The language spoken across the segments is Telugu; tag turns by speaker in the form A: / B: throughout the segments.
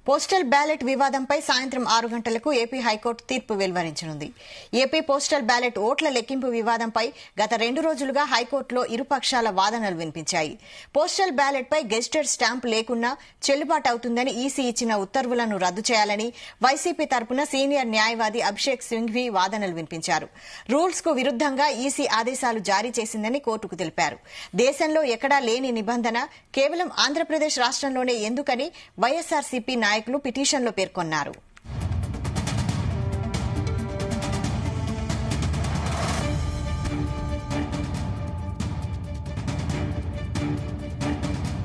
A: పోస్టల్ బ్యాలెట్ వివాదంపై సాయంత్రం 6 గంటలకు ఏపీ హైకోర్టు తీర్పు వెలువరించనుంది. ఏపీ పోస్టల్ బ్యాలెట్ ఓట్ల లెక్కింపు వివాదంపై గత 2 రోజులుగా హైకోర్టులో ఇరుపక్షాల వాదనలు వినిపించాయి. పోస్టల్ బ్యాలెట్ పై గెజిటెడ్ స్టాంపు లేకున్నా చెల్లుబాటు అవుతుందని ఈసీ ఇచ్చిన ఉత్తర్వులను రద్దు చేయాలని వైసీపీ తరపున సీనియర్ న్యాయవాది అభిషేక్ సింఘ్వి వాదనలు వినిపించారు. రూల్స్ కు విరుద్దంగా ఈసీ ఆదేశాలు జారీ చేసిందని కోర్టుకు తెలిపారు. దేశంలో ఎక్కడా లేని నిబంధన కేవలం ఆంధ్రప్రదేశ్ రాష్ట్రంలోనే ఎందుకని వైఎస్ఆర్సీపీ నాయకులు పిటిషన్లో పేర్కొన్నారు.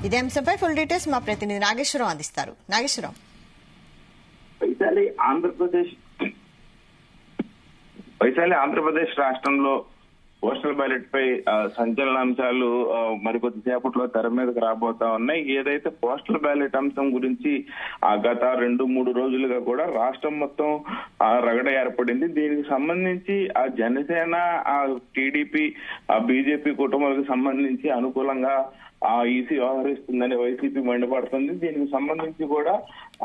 A: ఇదే అంశంపై ఫుల్ డీటెయిల్స్ మా ప్రతినిధి నాగేశ్వరరావు అందిస్తారు. నాగేశ్వరరావు,
B: వైశాలి ఆంధ్రప్రదేశ్ రాష్ట్రంలో పోస్టల్ బ్యాలెట్ పై సంచలనాంశాలు మరికొద్దిసేపట్లో తెర మీదకి రాబోతా ఉన్నాయి. ఏదైతే పోస్టల్ బ్యాలెట్ అంశం గురించి గత 2-3 రోజులుగా కూడా రాష్ట్రం మొత్తం రగడ ఏర్పడింది. దీనికి సంబంధించి ఆ జనసేన, టీడీపీ, బీజేపీ కుటుంబాలకు సంబంధించి అనుకూలంగా ఈసీ వ్యవహరిస్తుందని వైసీపీ మండిపడుతుంది. దీనికి సంబంధించి కూడా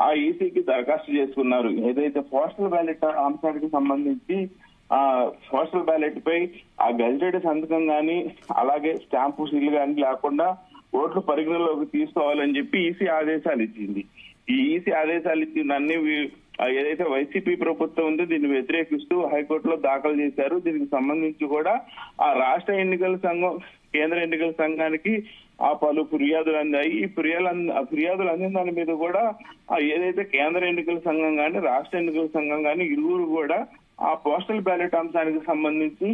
B: ఆ ఈసీకి దరఖాస్తు చేసుకున్నారు. ఏదైతే పోస్టల్ బ్యాలెట్ అంశానికి సంబంధించి పోస్టల్ బ్యాలెట్ పై ఆ గెజిటెడ్ సంతకం గాని అలాగే స్టాంపు సీల్ గాని లేకుండా ఓట్లు పరిగణలోకి తీసుకోవాలని చెప్పి ఈసీ ఆదేశాలు ఇచ్చింది. ఈ ఈసీ ఆదేశాలు ఇచ్చిందన్ని ఏదైతే వైసీపీ ప్రభుత్వం ఉందో దీన్ని వ్యతిరేకిస్తూ హైకోర్టులో దాఖలు చేశారు. దీనికి సంబంధించి కూడా ఆ రాష్ట్ర ఎన్నికల సంఘం, కేంద్ర ఎన్నికల సంఘానికి పలు ఫిర్యాదులు అందాయి. ఈ ఫిర్యాదులు అందిన దాని మీద కూడా ఏదైతే కేంద్ర ఎన్నికల సంఘం గాని రాష్ట్ర ఎన్నికల సంఘం గాని ఇరువురు కూడా ఆ పోస్టల్ బ్యాలెట్ అంశానికి సంబంధించి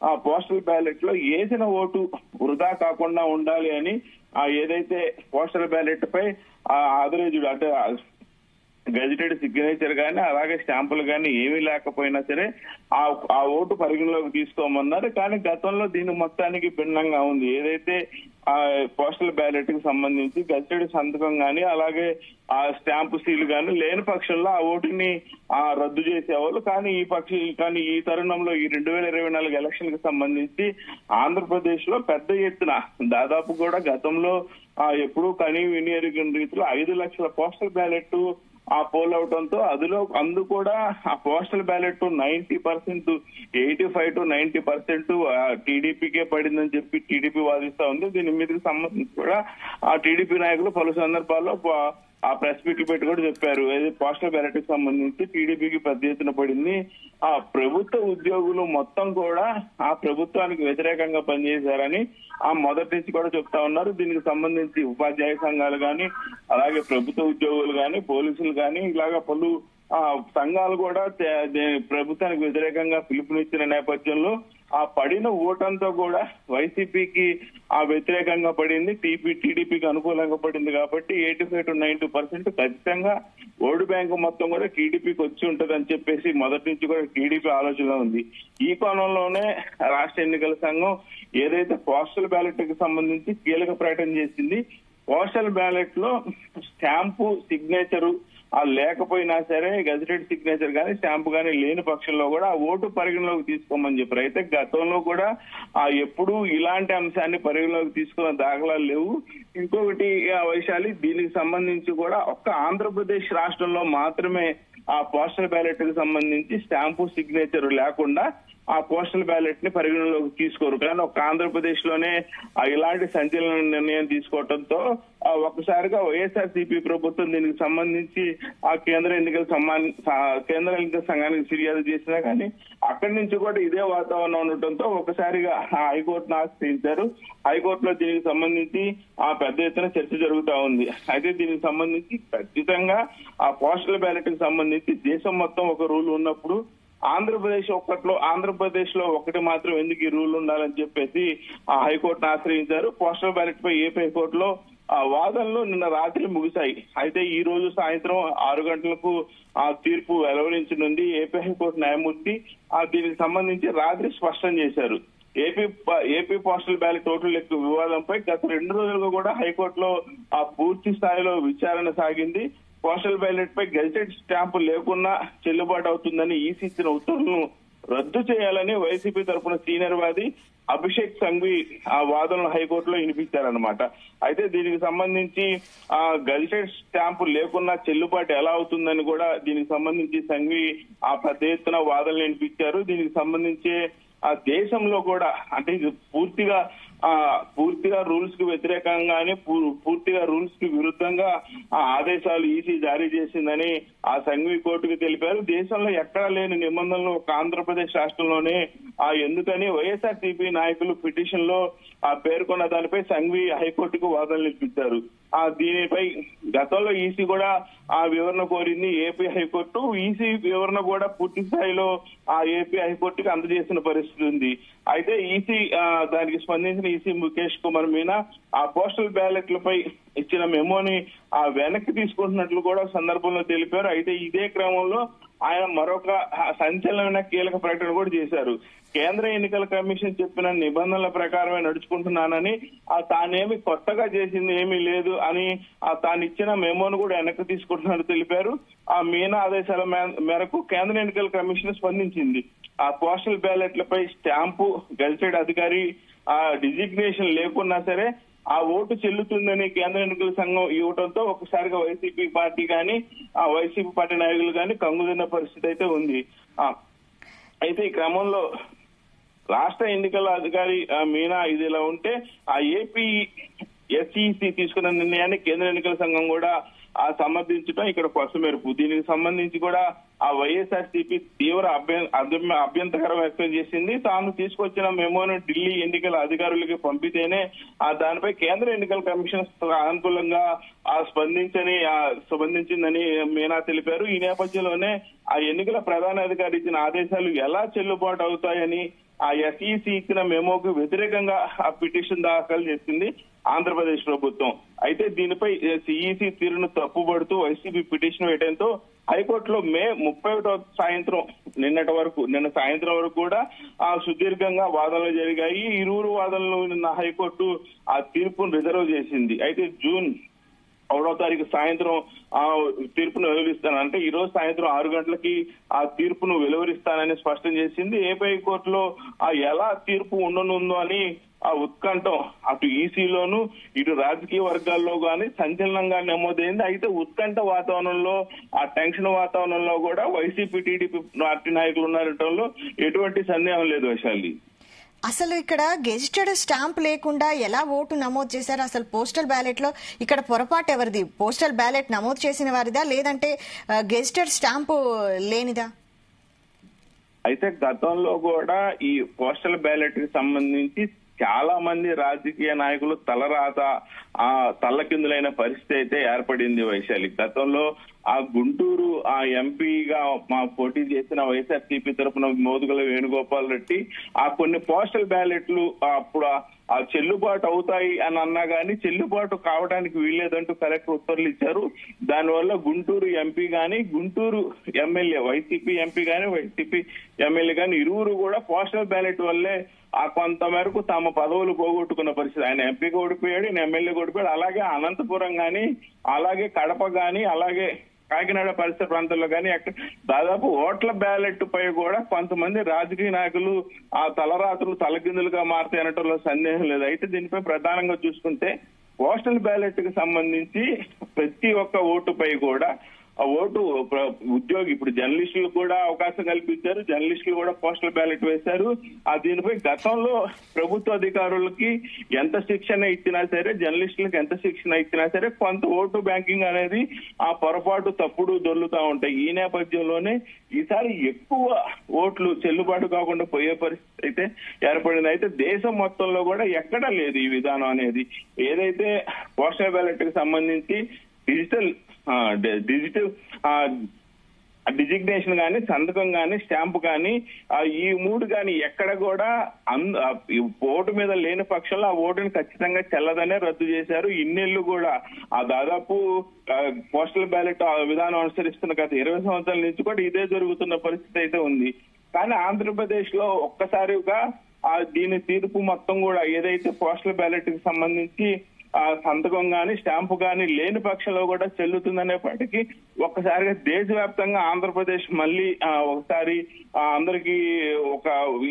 B: ఆ పోస్టల్ బ్యాలెట్ లో వేసిన ఓటు వృధా కాకుండా ఉండాలి అని ఏదైతే పోస్టల్ బ్యాలెట్ పై ఆదరేజుడు అంటే గెజిటెడ్ సిగ్నేచర్ గానీ అలాగే స్టాంపులు గానీ ఏమీ లేకపోయినా సరే ఆ ఓటు పరిగణలోకి తీసుకోమన్నారు. కానీ గతంలో దీని మొత్తానికి భిన్నంగా ఉంది. ఏదైతే పోస్టల్ బ్యాలెట్ కి సంబంధించి గెజిటెడ్ సంతకం గానీ అలాగే ఆ స్టాంపు సీల్ గానీ లేని పక్షంలో ఆ ఓటుని రద్దు చేసేవాళ్ళు. కానీ ఈ తరుణంలో ఈ 2024 ఎలక్షన్ కి సంబంధించి ఆంధ్రప్రదేశ్ లో పెద్ద ఎత్తున దాదాపు కూడా గతంలో ఎప్పుడూ కనీ విని ఎరుగని రీతిలో 5 లక్షల పోస్టల్ బ్యాలెట్ పోల్ అవడంతో అందు కూడా ఆ పోస్టల్ బ్యాలెట్ 90%, 85 to 90% టీడీపీకే పడిందని చెప్పి టీడీపీ వాదిస్తా ఉంది. దీని మీదకి సంబంధించి కూడా ఆ టీడీపీ నాయకులు పలు సందర్భాల్లో ఆ ప్రెస్ మీట్లు పెట్టి కూడా చెప్పారు. పోస్టల్ బ్యాలెట్ కి సంబంధించి టీడీపీకి పెద్ద ఎత్తున పడింది. ఆ ప్రభుత్వ ఉద్యోగులు మొత్తం కూడా ఆ ప్రభుత్వానికి వ్యతిరేకంగా పనిచేశారని మొదటి నుంచి కూడా చెప్తా ఉన్నారు. దీనికి సంబంధించి ఉపాధ్యాయ సంఘాలు గాని అలాగే ప్రభుత్వ ఉద్యోగులు గాని పోలీసులు గాని ఇలాగా పలు సంఘాలు కూడా ప్రభుత్వానికి వ్యతిరేకంగా పిలుపునిచ్చిన నేపథ్యంలో ఆ పడిన ఓటంతా కూడా వైసీపీకి వ్యతిరేకంగా పడింది, టీడీపీకి అనుకూలంగా పడింది. కాబట్టి 85 to 90% ఖచ్చితంగా ఓటు బ్యాంకు మొత్తం కూడా టీడీపీకి వచ్చి ఉంటదని చెప్పేసి మొదటి నుంచి కూడా టీడీపీ ఆలోచన ఉంది. ఈ కోణంలోనే రాష్ట్ర ఎన్నికల సంఘం ఏదైతే పోస్టల్ బ్యాలెట్ కి సంబంధించి కీలక ప్రకటన చేసింది. పోస్టల్ బ్యాలెట్ లో స్టాంపు సిగ్నేచరు లేకపోయినా సరే గెజిటెడ్ సిగ్నేచర్ గానీ స్టాంపు గానీ లేని పక్షంలో కూడా ఆ ఓటు పరిగణలోకి తీసుకోమని చెప్పారు. అయితే గతంలో కూడా ఎప్పుడూ ఇలాంటి అంశాన్ని పరిగణలోకి తీసుకున్న దాఖలాలు లేవు. ఇంకొకటి వైశాలి, దీనికి సంబంధించి కూడా ఒక్క ఆంధ్రప్రదేశ్ రాష్ట్రంలో మాత్రమే ఆ పోస్టల్ బ్యాలెట్ కి సంబంధించి స్టాంపు సిగ్నేచర్ లేకుండా ఆ పోస్టల్ బ్యాలెట్ ని పరిగణలోకి తీసుకోరు. కానీ ఒక ఆంధ్రప్రదేశ్ లోనే ఇలాంటి సంచలన నిర్ణయం తీసుకోవడంతో ఒక్కసారిగా వైఎస్ఆర్సీపీ ప్రభుత్వం దీనికి సంబంధించి ఆ కేంద్ర ఎన్నికల సంఘానికి ఫిర్యాదు చేసినా కానీ అక్కడి నుంచి కూడా ఇదే వాతావరణం ఉండటంతో ఒకసారిగా హైకోర్టును ఆశ్రయించారు. హైకోర్టులో దీనికి సంబంధించి పెద్ద ఎత్తున చర్చ జరుగుతా ఉంది. అయితే దీనికి సంబంధించి ఖచ్చితంగా ఆ పోస్టల్ బ్యాలెట్ కి సంబంధించి దేశం మొత్తం ఒక రూల్ ఉన్నప్పుడు ఆంధ్రప్రదేశ్ లో ఒకటి మాత్రం ఎందుకు ఈ రూల్ ఉండాలని చెప్పేసి హైకోర్టును ఆశ్రయించారు. పోస్టల్ బ్యాలెట్ పై ఏపీ హైకోర్టులో వాదనలు నిన్న రాత్రి ముగిశాయి. అయితే ఈ రోజు సాయంత్రం 6 గంటలకు తీర్పు వెలువరించనుంది. ఏపీ హైకోర్టు న్యాయమూర్తి దీనికి సంబంధించి రాత్రి స్పష్టం చేశారు. ఏపీ పోస్టల్ బ్యాలెట్ ఓట్ల లెక్క వివాదంపై గత 2 రోజులుగా కూడా హైకోర్టులో పూర్తి స్థాయిలో విచారణ సాగింది. పోస్టల్ బ్యాలెట్ పై గెజిటెడ్ స్టాంపు లేకున్నా చెల్లుబాటు అవుతుందని ఈసీ ఇచ్చిన ఉత్తర్వులను రద్దు చేయాలని వైసీపీ తరఫున సీనియర్ వాది అభిషేక్ సంఘవి ఆ వాదనలు హైకోర్టులో వినిపించారనమాట. అయితే దీనికి సంబంధించి గెజిటెడ్ స్టాంపు లేకున్నా చెల్లుబాటు ఎలా అవుతుందని కూడా దీనికి సంబంధించి సంఘవి పెద్ద ఎత్తున వాదనలు వినిపించారు. దీనికి సంబంధించి దేశంలో కూడా అంటే ఇది పూర్తిగా రూల్స్ కి వ్యతిరేకంగానే పూర్తిగా రూల్స్ కి విరుద్ధంగా ఆదేశాలు ఈసీ జారీ చేసిందని ఆ సంఘవి కోర్టుకు తెలిపారు. దేశంలో ఎక్కడా లేని నిబంధనలు ఒక ఆంధ్రప్రదేశ్ రాష్ట్రంలోనే ఎందుకని వైఎస్ఆర్సీపీ నాయకులు పిటిషన్ లో పేర్కొన్న దానిపై సంఘవి హైకోర్టుకు వాదనలు వినిపించారు. దీనిపై గతంలో ఈసీ కూడా వివరణ కోరింది ఏపీ హైకోర్టు. ఈసీ వివరణ కూడా పూర్తి స్థాయిలో ఏపీ హైకోర్టుకు అందజేసిన పరిస్థితి ఉంది. అయితే ఈసీ దానికి స్పందించిన ఈసీ ముఖేష్ కుమార్ మీనా పోస్టల్ బ్యాలెట్లపై ఇచ్చిన మెమోని వెనక్కి తీసుకుంటున్నట్లు కూడా సందర్భంలో తెలిపారు. అయితే ఇదే క్రమంలో ఆయన మరొక సంచలనమైన కీలక ప్రకటన కూడా చేశారు. కేంద్ర ఎన్నికల కమిషన్ చెప్పిన నిబంధనల ప్రకారమే నడుచుకుంటున్నానని తానేమి కొత్తగా చేసింది ఏమీ లేదు అని తాను ఇచ్చిన మెమోను కూడా వెనక్కి తీసుకుంటున్నట్టు తెలిపారు. మీనా ఆదేశాల మేరకు కేంద్ర ఎన్నికల కమిషన్ స్పందించింది. పోస్టల్ బ్యాలెట్లపై స్టాంపు గెజిటెడ్ అధికారి డిజిగ్నేషన్ లేకున్నా సరే ఓటు చెల్లుతుందని కేంద్ర ఎన్నికల సంఘం ఇవ్వడంతో ఒకసారిగా వైసీపీ పార్టీ కానీ వైసీపీ పార్టీ నాయకులు కానీ కంగుదిన్న పరిస్థితి అయితే ఉంది. అయితే ఈ క్రమంలో రాష్ట్ర ఎన్నికల అధికారి మీనా ఇదిలా ఉంటే ఏపీ ఎస్ఈసి తీసుకున్న నిర్ణయాన్ని కేంద్ర ఎన్నికల సంఘం కూడా సమర్థించడం ఇక్కడ కొత్త మెరుపు. దీనికి సంబంధించి కూడా వైఎస్ఆర్సీపీ తీవ్ర అభ్యంతరం వ్యక్తం చేసింది. తాను తీసుకొచ్చిన మెమోను ఢిల్లీ ఎన్నికల అధికారులకి పంపితేనే దానిపై కేంద్ర ఎన్నికల కమిషన్ అనుకూలంగా స్పందించిందని మీనా తెలిపారు. ఈ నేపథ్యంలోనే ఎన్నికల ప్రధాన అధికారి ఇచ్చిన ఆదేశాలు ఎలా చెల్లుబాటు అవుతాయని ఎస్ఈసి ఇచ్చిన మెమోకు వ్యతిరేకంగా పిటిషన్ దాఖలు చేసింది ఆంధ్రప్రదేశ్ ప్రభుత్వం. అయితే దీనిపై సిఈసి తీరును తప్పుబడుతూ వైసీపీ పిటిషన్ వేయడంతో హైకోర్టులో మే 31 సాయంత్రం నిన్న సాయంత్రం వరకు కూడా సుదీర్ఘంగా వాదనలు జరిగాయి. ఇరువురు వాదనలు నిన్న హైకోర్టు తీర్పును రిజర్వ్ చేసింది. అయితే జూన్ 1వ తారీఖు సాయంత్రం తీర్పును వెలువరిస్తానంటే ఈ రోజు సాయంత్రం 6 గంటలకి తీర్పును వెలువరిస్తానని స్పష్టం చేసింది. ఏపీ కోర్టులో ఎలా తీర్పు ఉండనుందో అని ఉత్కంఠం అటు ఈసీలోను ఇటు రాజకీయ వర్గాల్లో గానీ సంచలనంగా నమోదైంది. అయితే ఉత్కంఠ వాతావరణంలో టెన్షన్ వాతావరణంలో కూడా వైసీపీ టీడీపీ పార్టీ నాయకులు ఉన్నారటంలో ఎటువంటి సందేహం లేదు వైశాలి.
A: అసలు ఇక్కడ గెజిటెడ్ స్టాంప్ లేకుండా ఎలా ఓటు నమోదు చేశారు? అసలు పోస్టల్ బ్యాలెట్ లో ఇక్కడ పొరపాటు ఎవరిది? పోస్టల్ బ్యాలెట్ నమోదు చేసిన వారిదా లేదంటే గెజిటెడ్ స్టాంపు లేనిదా?
B: అయితే గతంలో కూడా ఈ పోస్టల్ బ్యాలెట్ కి సంబంధించి చాలా మంది రాజకీయ నాయకులు తలరాత తల్లకిందులైన పరిస్థితి అయితే ఏర్పడింది వైశాలి. గతంలో గుంటూరు ఎంపీగా పోటీ చేసిన వైఎస్ఆర్సీపీ తరఫున మోదుగుల వేణుగోపాల్ రెడ్డి కొన్ని పోస్టల్ బ్యాలెట్లు అప్పుడు చెల్లుబాటు అవుతాయి అని అన్నా గానీ చెల్లుబాటు కావడానికి వీల్లేదంటూ కలెక్టర్ ఉత్తర్వులు ఇచ్చారు. దానివల్ల గుంటూరు ఎంపీ గానీ గుంటూరు ఎమ్మెల్యే వైసీపీ ఎంపీ గానీ వైసీపీ ఎమ్మెల్యే గానీ ఇరువురు కూడా పోస్టల్ బ్యాలెట్ వల్లే కొంత మేరకు తమ పదవులు పోగొట్టుకున్న పరిస్థితి. ఆయన ఎంపీగా ఓడిపోయాడు, ఈయన ఎమ్మెల్యేగా ఓడిపోయాడు. అలాగే అనంతపురం గానీ అలాగే కడప గానీ అలాగే కాకినాడ పరిసర ప్రాంతాల్లో కానీ దాదాపు ఓట్ల బ్యాలెట్ పై కూడా కొంతమంది రాజకీయ నాయకులు తలరాత్రులు తలకిందులుగా మారుతాయి అనటంలో సందేహం లేదు. అయితే దీనిపై ప్రధానంగా చూసుకుంటే పోస్టల్ బ్యాలెట్ కి సంబంధించి ప్రతి ఒక్క ఓటుపై కూడా ఓటు ఉద్యోగి ఇప్పుడు జర్నలిస్టులు కూడా అవకాశం కల్పించారు. జర్నలిస్టులు కూడా పోస్టల్ బ్యాలెట్ వేశారు. దీనిపై గతంలో ప్రభుత్వ అధికారులకి ఎంత శిక్షణ ఇచ్చినా సరే జర్నలిస్టులకు ఎంత శిక్షణ ఇచ్చినా సరే కొంత ఓటు బ్యాంకింగ్ అనేది పొరపాటు తప్పుడు దొర్లుతా ఉంటాయి. ఈ నేపథ్యంలోనే ఈసారి ఎక్కువ ఓట్లు చెల్లుబాటు కాకుండా పోయే పరిస్థితి అయితే ఏర్పడింది. అయితే దేశం మొత్తంలో కూడా ఎక్కడా లేదు ఈ విధానం అనేది. ఏదైతే పోస్టల్ బ్యాలెట్ కి సంబంధించి డిజిటల్ డిజిగ్నేషన్ గానీ సంతకం గానీ స్టాంపు గానీ ఈ మూడు గానీ ఎక్కడ కూడా ఓటు మీద లేని పక్షంలో ఆ ఓటుని ఖచ్చితంగా చెల్లదనే రద్దు చేశారు. ఇన్నేళ్లు కూడా దాదాపు పోస్టల్ బ్యాలెట్ విధానం అనుసరిస్తున్న గత 20 సంవత్సరాల నుంచి కూడా ఇదే జరుగుతున్న పరిస్థితి అయితే ఉంది. కానీ ఆంధ్రప్రదేశ్ లో ఒక్కసారిగా దీని తీర్పు మొత్తం కూడా ఏదైతే పోస్టల్ బ్యాలెట్ కి సంబంధించి సంతకం గాని స్టాంపు గాని లేని పక్షంలో కూడా చెల్లుతుందనేప్పటికీ ఒక్కసారిగా దేశవ్యాప్తంగా ఆంధ్రప్రదేశ్ మళ్ళీ ఒకసారి అందరికీ ఒక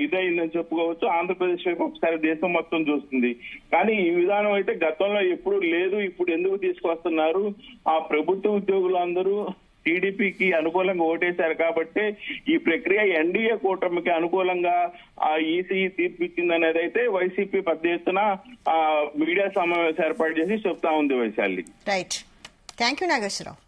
B: ఇదైందని చెప్పుకోవచ్చు. ఆంధ్రప్రదేశ్ వైపు ఒకసారి దేశం మొత్తం చూస్తుంది. కానీ ఈ విధానం అయితే గతంలో ఎప్పుడు లేదు, ఇప్పుడు ఎందుకు తీసుకొస్తున్నారు? ఆ ప్రభుత్వ ఉద్యోగులందరూ టీడీపీకి అనుకూలంగా ఓటేశారు కాబట్టి ఈ ప్రక్రియ ఎన్డీఏ కూటమికి అనుకూలంగా ఈసీ తీర్పు ఇచ్చిందనేది అయితే వైసీపీ పెద్ద ఎత్తున మీడియా సమావేశం ఏర్పాటు చేసి చెప్తా ఉంది. Vaishali.
A: Right, thank you Nageswararao.